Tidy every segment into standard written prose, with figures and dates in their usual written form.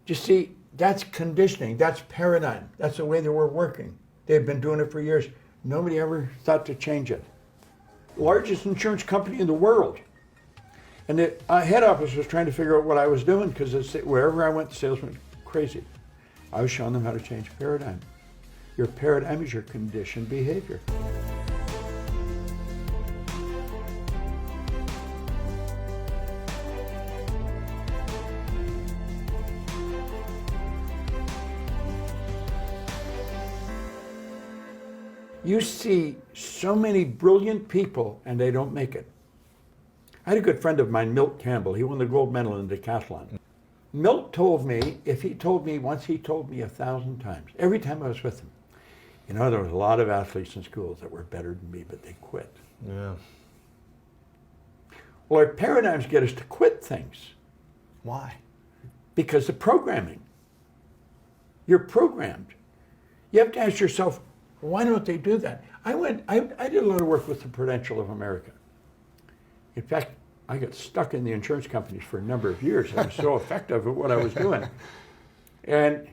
You see, that's conditioning. That's paradigm. That's the way they were working. They've been doing it for years. Nobody ever thought to change it. Largest insurance company in the world. And the head office was trying to figure out what I was doing because wherever I went, the salesman was crazy. I was showing them how to change paradigm. Your paradigm is your conditioned behavior. You see so many brilliant people and they don't make it. I had a good friend of mine, Milt Campbell. He won the gold medal in decathlon. Milt told me, if he told me once, he told me 1,000 times, every time I was with him. You know, there was a lot of athletes in schools that were better than me, but they quit. Yeah. Well, our paradigms get us to quit things. Why? Because of programming. You're programmed. You have to ask yourself, why don't they do that? I did a lot of work with the Prudential of America. In fact, I got stuck in the insurance companies for a number of years. I was so effective at what I was doing. And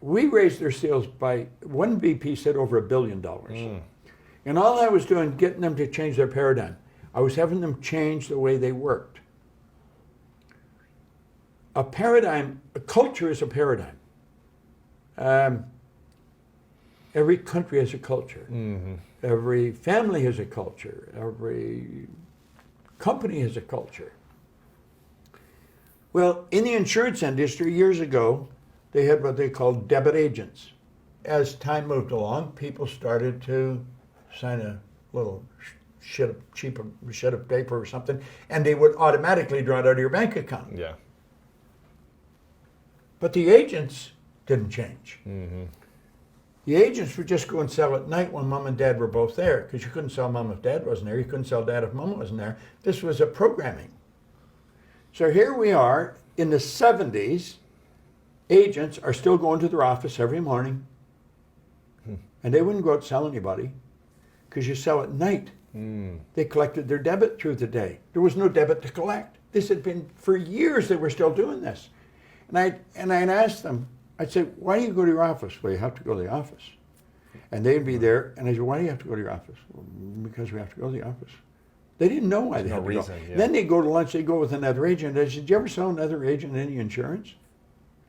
we raised their sales by, one VP said over $1 billion. And all I was doing, getting them to change their paradigm. I was having them change the way they worked. A paradigm, a culture is a paradigm. Every country has a culture. Mm-hmm. Every family has a culture. Every company has a culture. Well, in the insurance industry, years ago, they had what they called debit agents. As time moved along, people started to sign a little cheap sheet of paper or something, and they would automatically draw it out of your bank account. Yeah. But the agents didn't change. Mm-hmm. The agents would just go and sell at night when mom and dad were both there, because you couldn't sell mom if dad wasn't there. You couldn't sell dad if mom wasn't there. This was a programming. So here we are in the 70s. Agents are still going to their office every morning, and they wouldn't go out and sell anybody, because you sell at night. They collected their debit through the day. There was no debit to collect. This had been, for years they were still doing this. And I'd ask them, I'd say, why do you go to your office? Well, you have to go to the office. And they'd be there, and I said, why do you have to go to your office? Well, because we have to go to the office. They didn't know why they had to go. Yeah. Then they'd go to lunch, they'd go with another agent. I said, did you ever sell another agent any insurance?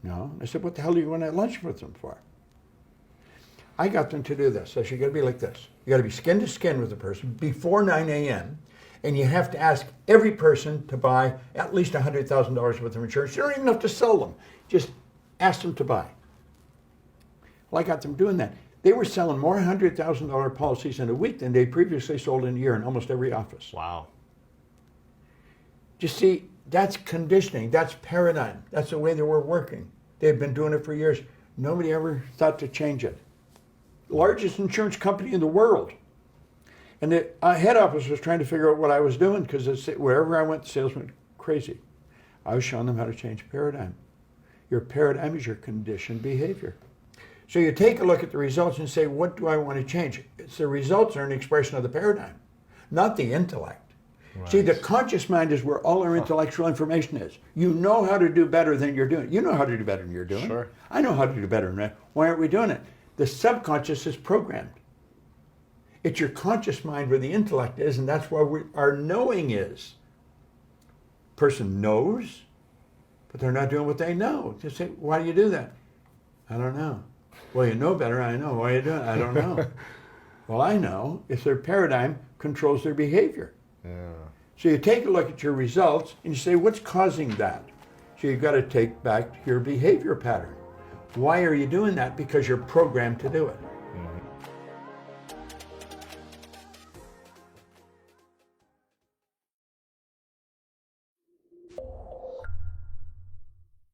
No. I said, what the hell are you going to lunch with them for? I got them to do this. I said, you got to be like this. You got to be skin to skin with the person before 9 a.m., and you have to ask every person to buy at least $100,000 worth of insurance. You don't even have to sell them. Just ask them to buy. Well, I got them doing that. They were selling more $100,000 policies in a week than they previously sold in a year in almost every office. Wow. You see, that's conditioning. That's paradigm. That's the way they were working. They've been doing it for years. Nobody ever thought to change it. Largest insurance company in the world. And the head office was trying to figure out what I was doing because wherever I went, the salesman went crazy. I was showing them how to change paradigm. Your paradigm is your conditioned behavior. So you take a look at the results and say, what do I want to change? It's the results are an expression of the paradigm, not the intellect. Right. See, the conscious mind is where all our intellectual information is. You know how to do better than you're doing. You know how to do better than you're doing. Sure. I know how to do better than that. Why aren't we doing it? The subconscious is programmed. It's your conscious mind where the intellect is, and that's where our knowing is. Person knows, but they're not doing what they know. Just say, why do you do that? I don't know. Well, you know better. I know. Why are you doing it? I don't know. Well, I know. It's their paradigm controls their behavior. Yeah. So you take a look at your results and you say, what's causing that? So you've got to take back your behavior pattern. Why are you doing that? Because you're programmed to do it.